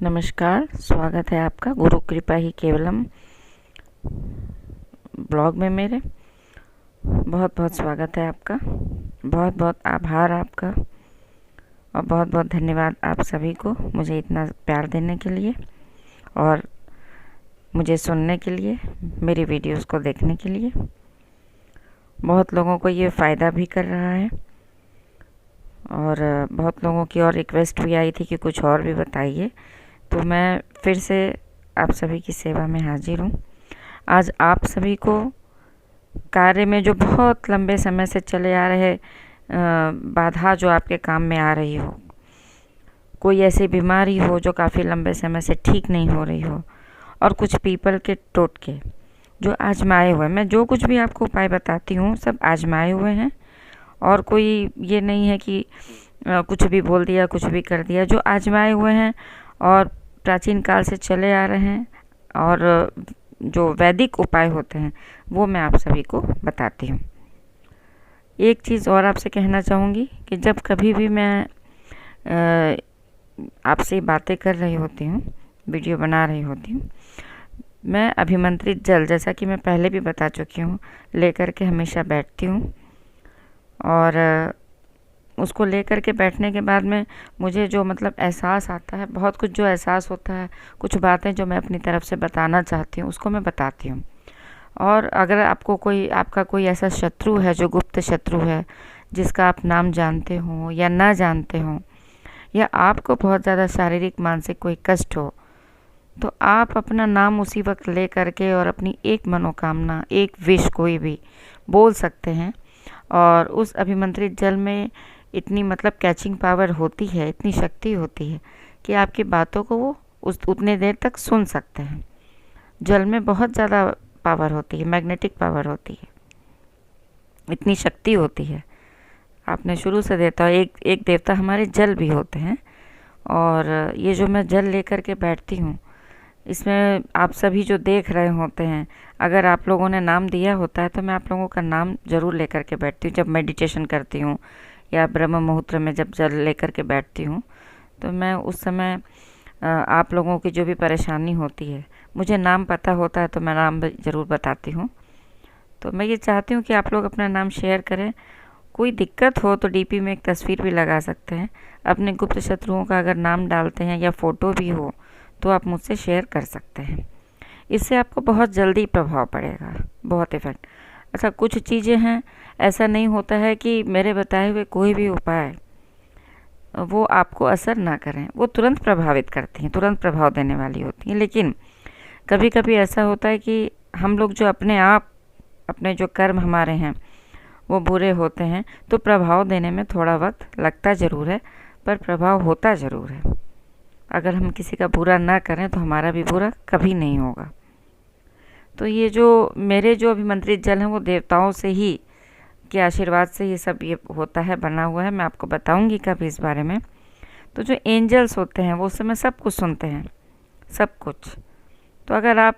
नमस्कार, स्वागत है आपका गुरु कृपा ही केवलम ब्लॉग में मेरे। बहुत बहुत स्वागत है आपका, बहुत बहुत आभार आपका और बहुत बहुत धन्यवाद आप सभी को मुझे इतना प्यार देने के लिए और मुझे सुनने के लिए, मेरी वीडियोस को देखने के लिए। बहुत लोगों को ये फ़ायदा भी कर रहा है और बहुत लोगों की और रिक्वेस्ट भी आई थी कि कुछ और भी बताइए, तो मैं फिर से आप सभी की सेवा में हाजिर हूँ। आज आप सभी को कार्य में जो बहुत लंबे समय से चले आ रहे बाधा जो आपके काम में आ रही हो, कोई ऐसी बीमारी हो जो काफ़ी लंबे समय से ठीक नहीं हो रही हो, और कुछ पीपल के टोटके जो आजमाए हुए, मैं जो कुछ भी आपको उपाय बताती हूँ सब आजमाए हुए हैं और कोई ये नहीं है कि कुछ भी बोल दिया, कुछ भी कर दिया। जो आजमाए हुए हैं और प्राचीन काल से चले आ रहे हैं और जो वैदिक उपाय होते हैं वो मैं आप सभी को बताती हूँ। एक चीज़ और आपसे कहना चाहूँगी कि जब कभी भी मैं आपसे बातें कर रही होती हूँ, वीडियो बना रही होती हूँ, मैं अभिमंत्रित जल, जैसा कि मैं पहले भी बता चुकी हूँ, लेकर के हमेशा बैठती हूँ और उसको लेकर के बैठने के बाद में मुझे जो मतलब एहसास आता है, बहुत कुछ जो एहसास होता है, कुछ बातें जो मैं अपनी तरफ से बताना चाहती हूँ उसको मैं बताती हूँ। और अगर आपका कोई ऐसा शत्रु है जो गुप्त शत्रु है, जिसका आप नाम जानते हो या ना जानते हो, या आपको बहुत ज़्यादा शारीरिक मानसिक कोई कष्ट हो, तो आप अपना नाम उसी वक्त ले करके और अपनी एक मनोकामना, एक विश कोई भी बोल सकते हैं। और उस अभिमंत्रित जल में इतनी मतलब कैचिंग पावर होती है, इतनी शक्ति होती है कि आपकी बातों को वो उतने देर तक सुन सकते हैं। जल में बहुत ज़्यादा पावर होती है, मैग्नेटिक पावर होती है, इतनी शक्ति होती है। आपने शुरू से देता एक देवता हमारे जल भी होते हैं। और ये जो मैं जल लेकर के बैठती हूँ, इसमें आप सभी जो देख रहे होते हैं, अगर आप लोगों ने नाम दिया होता है तो मैं आप लोगों का नाम ज़रूर लेकर के बैठती हूँ। जब मेडिटेशन करती हूँ या ब्रह्म मुहूर्त में जब जल लेकर के बैठती हूँ, तो मैं उस समय आप लोगों की जो भी परेशानी होती है, मुझे नाम पता होता है तो मैं नाम ज़रूर बताती हूँ। तो मैं ये चाहती हूँ कि आप लोग अपना नाम शेयर करें। कोई दिक्कत हो तो डीपी में एक तस्वीर भी लगा सकते हैं। अपने गुप्त शत्रुओं का अगर नाम डालते हैं या फ़ोटो भी हो तो आप मुझसे शेयर कर सकते हैं। इससे आपको बहुत जल्दी प्रभाव पड़ेगा, बहुत इफ़ेक्ट। अच्छा, कुछ चीज़ें हैं, ऐसा नहीं होता है कि मेरे बताए हुए कोई भी उपाय वो आपको असर ना करें, वो तुरंत प्रभावित करती हैं, तुरंत प्रभाव देने वाली होती हैं। लेकिन कभी कभी ऐसा होता है कि हम लोग जो अपने जो कर्म हमारे हैं वो बुरे होते हैं, तो प्रभाव देने में थोड़ा वक्त लगता ज़रूर है, पर प्रभाव होता ज़रूर है। अगर हम किसी का बुरा ना करें तो हमारा भी बुरा कभी नहीं होगा। तो ये जो मेरे जो अभिमंत्रित जल हैं वो देवताओं से ही के आशीर्वाद से ये सब ये होता है, बना हुआ है। मैं आपको बताऊंगी कभी इस बारे में। तो जो एंजल्स होते हैं वो उस समय सब कुछ सुनते हैं, सब कुछ। तो अगर आप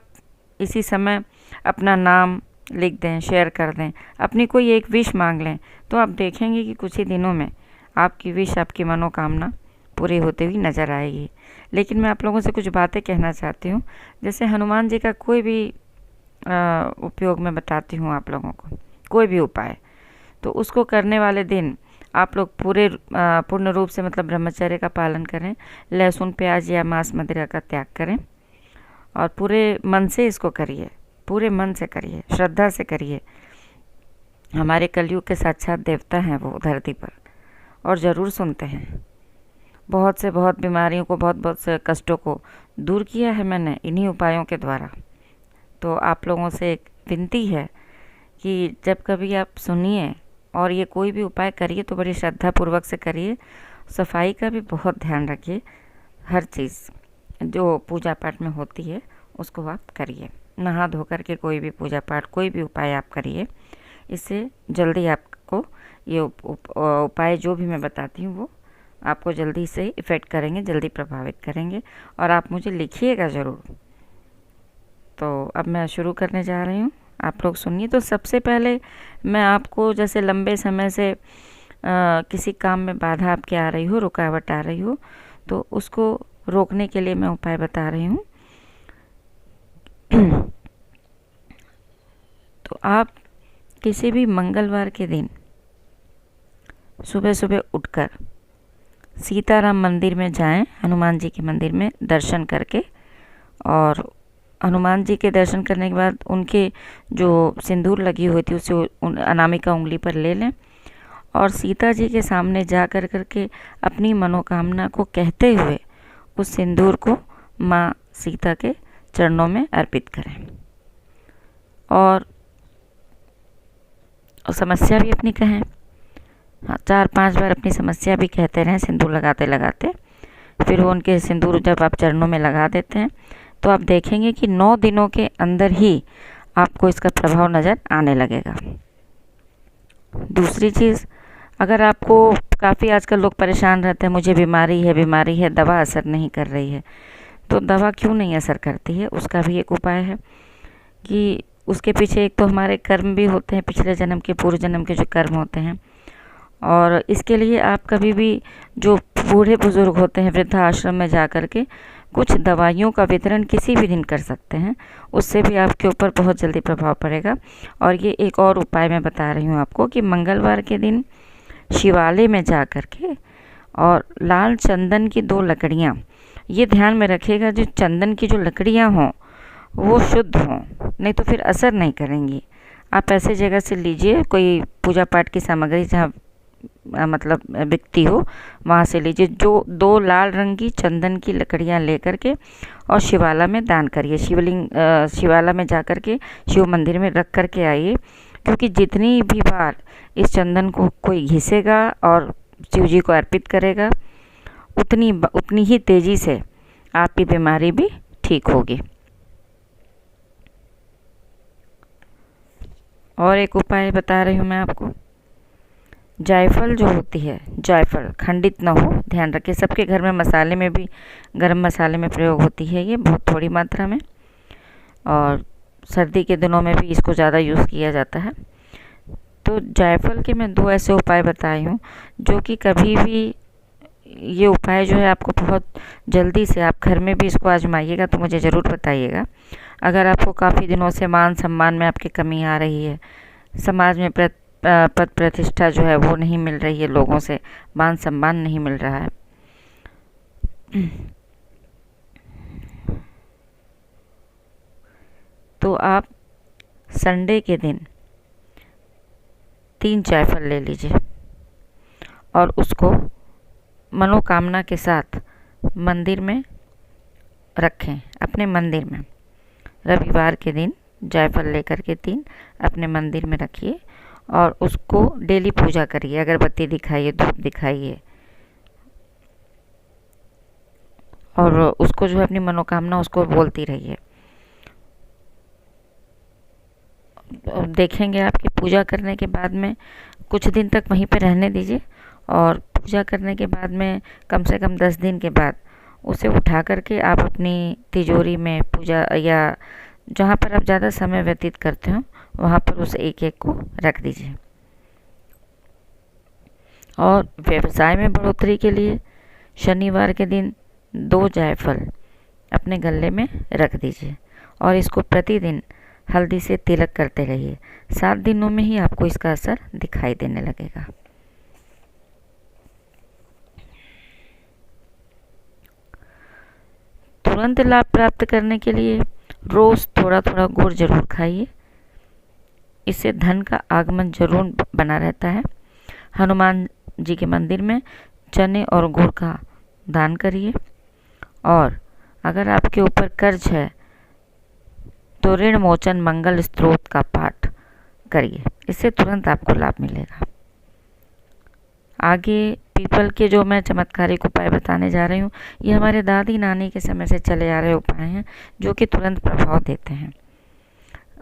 इसी समय अपना नाम लिख दें, शेयर कर दें, अपनी कोई एक विश मांग लें, तो आप देखेंगे कि कुछ ही दिनों में आपकी विश, आपकी मनोकामना पूरी होती हुई नज़र आएगी। लेकिन मैं आप लोगों से कुछ बातें कहना चाहती हूँ। जैसे हनुमान जी का कोई भी उपयोग मैं बताती हूँ आप लोगों को, कोई भी उपाय, तो उसको करने वाले दिन आप लोग पूर्ण रूप से मतलब ब्रह्मचर्य का पालन करें, लहसुन प्याज या मांस मदिरा का त्याग करें और पूरे मन से इसको करिए, पूरे मन से करिए, श्रद्धा से करिए। हमारे कलयुग के साक्षात देवता हैं वो धरती पर और ज़रूर सुनते हैं। बहुत से बहुत बीमारियों को, बहुत से कष्टों को दूर किया है मैंने इन्हीं उपायों के द्वारा। तो आप लोगों से एक विनती है कि जब कभी आप सुनिए और ये कोई भी उपाय करिए तो बड़ी श्रद्धापूर्वक से करिए। सफाई का भी बहुत ध्यान रखिए। हर चीज़ जो पूजा पाठ में होती है उसको आप करिए। नहा धो कर के कोई भी पूजा पाठ, कोई भी उपाय आप करिए। इससे जल्दी आपको ये उपाय जो भी मैं बताती हूँ वो आपको जल्दी से इफ़ेक्ट करेंगे, जल्दी प्रभावित करेंगे। और आप मुझे लिखिएगा ज़रूर। तो अब मैं शुरू करने जा रही हूँ, आप लोग सुनिए। तो सबसे पहले मैं आपको, जैसे लंबे समय से किसी काम में बाधा आपके आ रही हो, रुकावट आ रही हो, तो उसको रोकने के लिए मैं उपाय बता रही हूँ। तो आप किसी भी मंगलवार के दिन सुबह सुबह उठकर सीताराम मंदिर में जाएं, हनुमान जी के मंदिर में दर्शन करके, और हनुमान जी के दर्शन करने के बाद उनके जो सिंदूर लगी हुई थी उसे अनामिका उंगली पर ले लें और सीता जी के सामने जा कर के अपनी मनोकामना को कहते हुए उस सिंदूर को माँ सीता के चरणों में अर्पित करें। और समस्या भी अपनी कहें, हाँ, 4-5 बार अपनी समस्या भी कहते रहें सिंदूर लगाते लगाते। फिर वो उनके सिंदूर जब आप चरणों में लगा देते हैं तो आप देखेंगे कि 9 दिनों के अंदर ही आपको इसका प्रभाव नज़र आने लगेगा। दूसरी चीज़, अगर आपको काफ़ी आजकल लोग परेशान रहते हैं, मुझे बीमारी है, दवा असर नहीं कर रही है, तो दवा क्यों नहीं असर करती है, उसका भी एक उपाय है कि उसके पीछे एक तो हमारे कर्म भी होते हैं, पिछले जन्म के, पूर्व जन्म के जो कर्म होते हैं। और इसके लिए आप कभी भी जो बूढ़े बुज़ुर्ग होते हैं वृद्धाश्रम में जा कर के कुछ दवाइयों का वितरण किसी भी दिन कर सकते हैं, उससे भी आपके ऊपर बहुत जल्दी प्रभाव पड़ेगा। और ये एक और उपाय मैं बता रही हूँ आपको कि मंगलवार के दिन शिवालय में जा कर के और लाल चंदन की 2 लकड़ियाँ, ये ध्यान में रखिएगा जो चंदन की जो लकड़ियाँ हों वो शुद्ध हों, नहीं तो फिर असर नहीं करेंगी। आप ऐसे जगह से लीजिए, कोई पूजा पाठ की सामग्री जहाँ मतलब बिकती हो वहाँ से लीजिए। जो 2 लाल रंग की चंदन की लकड़ियाँ लेकर के और शिवाला में दान करिए। शिवाला में जा कर के शिव मंदिर में रख कर के आइए, क्योंकि जितनी भी बार इस चंदन को कोई घिसेगा और शिव जी को अर्पित करेगा उतनी ही तेज़ी से आपकी बीमारी भी ठीक होगी। और एक उपाय बता रही हूँ मैं आपको, जायफल जो होती है, जायफल खंडित ना हो, ध्यान रखिए। सबके घर में मसाले में भी, गरम मसाले में प्रयोग होती है ये बहुत थोड़ी मात्रा में, और सर्दी के दिनों में भी इसको ज़्यादा यूज़ किया जाता है। तो जायफल के मैं 2 ऐसे उपाय बताई हूँ जो कि कभी भी ये उपाय जो है आपको बहुत जल्दी से, आप घर में भी इसको आजमाइएगा तो मुझे ज़रूर बताइएगा। अगर आपको काफ़ी दिनों से मान सम्मान में आपकी कमी आ रही है, समाज में पद प्रतिष्ठा जो है वो नहीं मिल रही है, लोगों से मान सम्मान नहीं मिल रहा है, तो आप संडे के दिन 3 जायफल ले लीजिए और उसको मनोकामना के साथ मंदिर में रखें, अपने मंदिर में। रविवार के दिन जायफल लेकर के 3 अपने मंदिर में रखिए और उसको डेली पूजा करिए, अगरबत्ती दिखाइए, धूप दिखाइए, और उसको जो है अपनी मनोकामना उसको बोलती रहिए। देखेंगे आपकी पूजा करने के बाद में कुछ दिन तक वहीं पे रहने दीजिए, और पूजा करने के बाद में कम से कम 10 दिन के बाद उसे उठा करके आप अपनी तिजोरी में, पूजा या जहाँ पर आप ज़्यादा समय व्यतीत करते हो वहाँ पर उस एक को रख दीजिए। और व्यवसाय में बढ़ोतरी के लिए शनिवार के दिन 2 जायफल अपने गले में रख दीजिए और इसको प्रतिदिन हल्दी से तिलक करते रहिए। 7 दिनों में ही आपको इसका असर दिखाई देने लगेगा। तुरंत लाभ प्राप्त करने के लिए रोज़ थोड़ा थोड़ा गुड़ जरूर खाइए, इससे धन का आगमन जरूर बना रहता है। हनुमान जी के मंदिर में चने और गुड़ का दान करिए, और अगर आपके ऊपर कर्ज है तो ऋण मोचन मंगल स्तोत्र का पाठ करिए, इससे तुरंत आपको लाभ मिलेगा। आगे पीपल के जो मैं चमत्कारिक उपाय बताने जा रही हूँ, ये हमारे दादी नानी के समय से चले आ रहे उपाय हैं जो कि तुरंत प्रभाव देते हैं।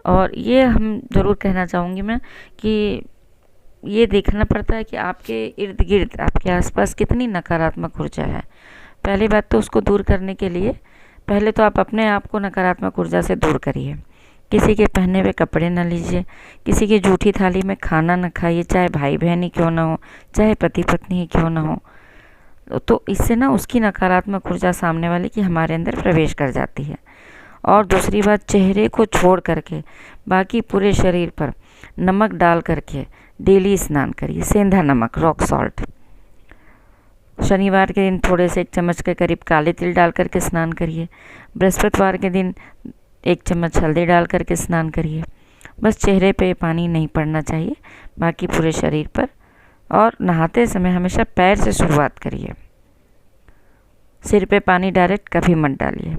और ये हम ज़रूर कहना चाहूँगी मैं कि ये देखना पड़ता है कि आपके इर्द गिर्द, आपके आसपास कितनी नकारात्मक ऊर्जा है। पहली बात तो उसको दूर करने के लिए पहले तो आप अपने आप को नकारात्मक ऊर्जा से दूर करिए। किसी के पहने हुए कपड़े न लीजिए, किसी की जूठी थाली में खाना न खाइए, चाहे भाई बहन ही क्यों ना हो, चाहे पति पत्नी ही क्यों ना हो। तो इससे ना उसकी नकारात्मक ऊर्जा सामने वाले की हमारे अंदर प्रवेश कर जाती है। और दूसरी बात, चेहरे को छोड़ करके बाकी पूरे शरीर पर नमक डाल करके डेली स्नान करिए, सेंधा नमक, रॉक सॉल्ट। शनिवार के दिन थोड़े से 1 चम्मच के करीब काले तिल डाल करके स्नान करिए। बृहस्पतिवार के दिन 1 चम्मच हल्दी डाल करके स्नान करिए। बस चेहरे पे पानी नहीं पड़ना चाहिए, बाकी पूरे शरीर पर। और नहाते समय हमेशा पैर से शुरुआत करिए, सिर पे पानी डायरेक्ट कभी मत डालिए।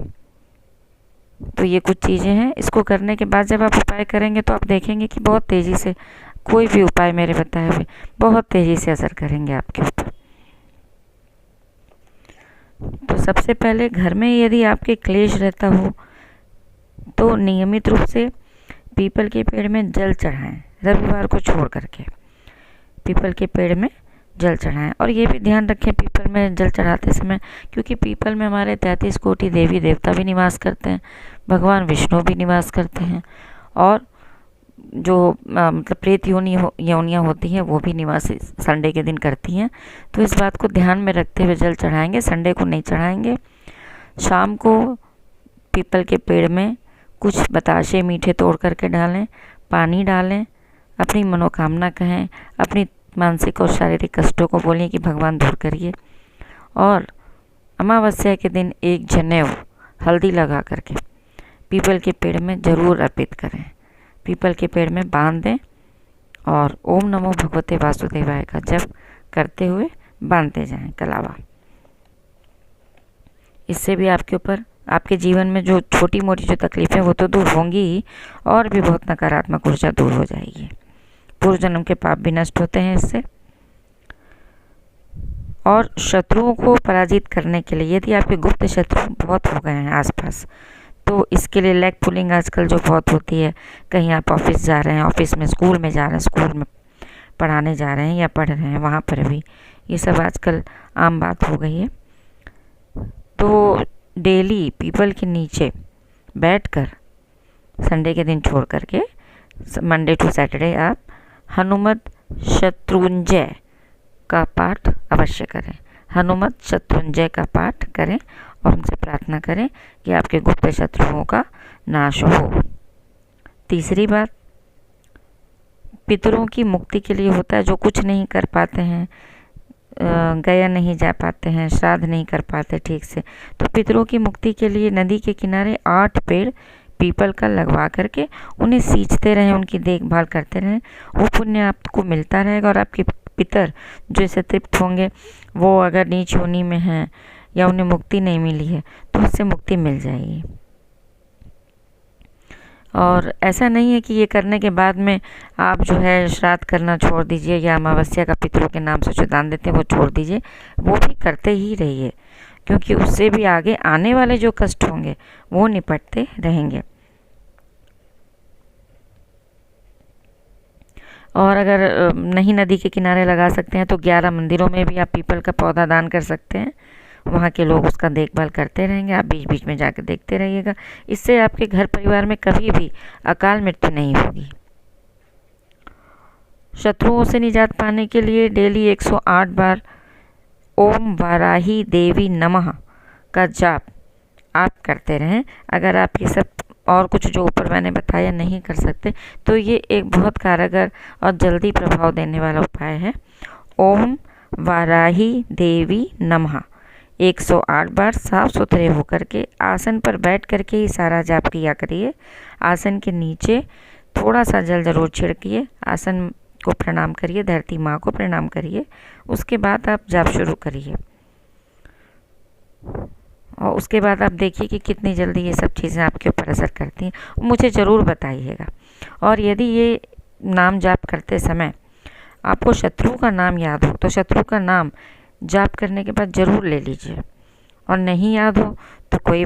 तो ये कुछ चीज़ें हैं। इसको करने के बाद जब आप उपाय करेंगे तो आप देखेंगे कि बहुत तेज़ी से, कोई भी उपाय मेरे बताए हुए बहुत तेज़ी से असर करेंगे आपके ऊपर। तो सबसे पहले घर में यदि आपके क्लेश रहता हो तो नियमित रूप से पीपल के पेड़ में जल चढ़ाएं, रविवार को छोड़ करके पीपल के पेड़ में जल चढ़ाएं। और ये भी ध्यान रखें पीपल में जल चढ़ाते समय, क्योंकि पीपल में हमारे 33 कोटि देवी देवता भी निवास करते हैं, भगवान विष्णु भी निवास करते हैं, और जो मतलब प्रेत योनियाँ होती हैं वो भी निवास संडे के दिन करती हैं। तो इस बात को ध्यान में रखते हुए जल चढ़ाएंगे, संडे को नहीं चढ़ाएंगे। शाम को पीपल के पेड़ में कुछ बताशे मीठे तोड़ करके डालें, पानी डालें, अपनी मनोकामना कहें, अपनी मानसिक और शारीरिक कष्टों को बोलें कि भगवान दूर करिए। और अमावस्या के दिन 1 जनेऊ हल्दी लगा करके पीपल के पेड़ में ज़रूर अर्पित करें, पीपल के पेड़ में बांध दें और ओम नमो भगवते वासुदेवाय का जप करते हुए बांधते जाएं कलावा। इससे भी आपके ऊपर, आपके जीवन में जो छोटी मोटी जो तकलीफ़ें वो तो दूर होंगी ही, और भी बहुत नकारात्मक ऊर्जा दूर हो जाएगी। पूर्व जन्म के पाप भी नष्ट होते हैं इससे। और शत्रुओं को पराजित करने के लिए, यदि आपके गुप्त शत्रु बहुत हो गए हैं आसपास, तो इसके लिए लेग पुलिंग आजकल जो बहुत होती है, कहीं आप ऑफिस जा रहे हैं, ऑफिस में, स्कूल में जा रहे हैं, स्कूल में पढ़ाने जा रहे हैं या पढ़ रहे हैं, वहाँ पर भी ये सब आजकल आम बात हो गई है। तो डेली पीपल के नीचे बैठकर संडे के दिन छोड़ करके मंडे टू सैटरडे आप हनुमत शत्रुंजय का पाठ अवश्य करें, हनुमत शत्रुंजय का पाठ करें और उनसे प्रार्थना करें कि आपके गुप्त शत्रुओं का नाश हो। तीसरी बात, पितरों की मुक्ति के लिए होता है, जो कुछ नहीं कर पाते हैं, गया नहीं जा पाते हैं, श्राद्ध नहीं कर पाते ठीक से, तो पितरों की मुक्ति के लिए नदी के किनारे 8 पेड़ पीपल का लगवा करके उन्हें सींचते रहें, उनकी देखभाल करते रहें। वो पुण्य आपको मिलता रहेगा और आपके पितर जो इससे तृप्त होंगे, वो अगर नीच योनि में हैं या उन्हें मुक्ति नहीं मिली है तो उससे मुक्ति मिल जाएगी। और ऐसा नहीं है कि ये करने के बाद में आप जो है श्राद्ध करना छोड़ दीजिए या अमावस्या का पितरों के नाम से जो दान देते हैं वो छोड़ दीजिए, वो भी करते ही रहिए, क्योंकि उससे भी आगे आने वाले जो कष्ट होंगे वो निपटते रहेंगे। और अगर नहीं नदी के किनारे लगा सकते हैं तो 11 मंदिरों में भी आप पीपल का पौधा दान कर सकते हैं, वहाँ के लोग उसका देखभाल करते रहेंगे, आप बीच बीच में जाकर देखते रहिएगा। इससे आपके घर परिवार में कभी भी अकाल मृत्यु नहीं होगी। शत्रुओं से निजात पाने के लिए डेली 108 बार ओम वाराही देवी नमः का जाप आप करते रहें। अगर आप ये सब और कुछ जो ऊपर मैंने बताया नहीं कर सकते तो ये एक बहुत कारगर और जल्दी प्रभाव देने वाला उपाय है। ओम वाराही देवी नमः 108 बार साफ सुथरे होकर के आसन पर बैठ करके ही सारा जाप किया करिए। आसन के नीचे थोड़ा सा जल जरूर छिड़किए, आसन को प्रणाम करिए, धरती माँ को प्रणाम करिए, उसके बाद आप जाप शुरू करिए। और उसके बाद आप देखिए कि कितनी जल्दी ये सब चीज़ें आपके ऊपर असर करती हैं, मुझे ज़रूर बताइएगा। और यदि ये नाम जाप करते समय आपको शत्रु का नाम याद हो तो शत्रु का नाम जाप करने के बाद ज़रूर ले लीजिए, और नहीं याद हो तो कोई